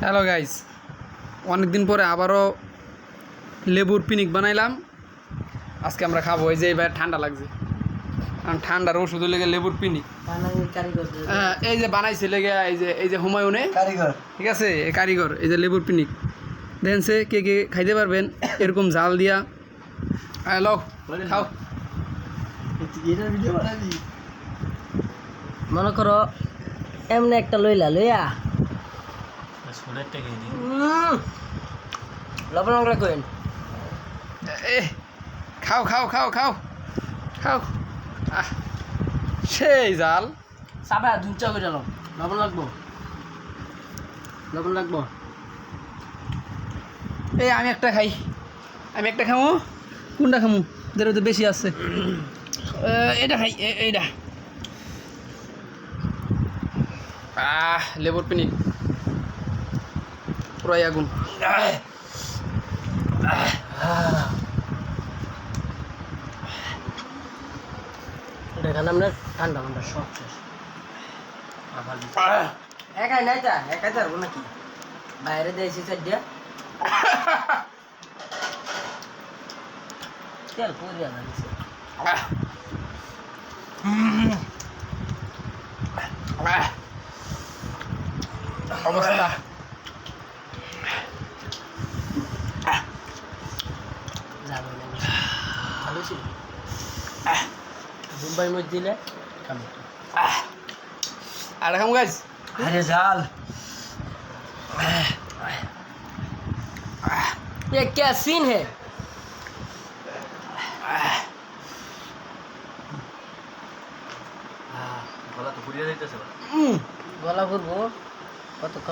Hello guys, অনেকদিন পরে আবারও লেবুর পিনিক বানাইলাম। আজকে আমরা খাবো। এই যে এবার ঠান্ডা লাগছে, কারণ ঠান্ডার ওষুধ লেগে লেবুর পিনিক। এই যে বানাইছে লেগে এই যে হুমায়ুনে কারিগর, ঠিক আছে, এই কারিগর। এই যে লেবুর পিনিক দেখেন, সে কে কে খাইতে পারবেন এরকম জাল দিয়া। হ্যালো, খাও। মনে করো এমনি একটা লইলা লইয়া লবণ লঙ্কা করেন। খাও খাও খাও খাও খাও। সেই জাল সাবা দুধ চা করে দিলাম। লবণ লাগবো, লবণ লাগবো। আমি একটা খাই, আমি একটা খামো। কোনটা খামু? যেটা তো বেশি আছে, এটা খাই। এইটা লেবুর পিনিক পুরাই আগুন। এখানে আমরা ঠান্ডা ঠান্ডা সব শেষ। একাই নাই তা একাই পারবো নাকি? বাইরে দিয়েছি স্যার দিয়া তেল পরিয়া লাগিয়েছে। অবস্থা ভালো ছিল। মুম্বাই মধ্যে দিলে আর খামু গাইস। अरे जाल ये क्या सीन है? গলা ঘুরবো কতক্ষণ।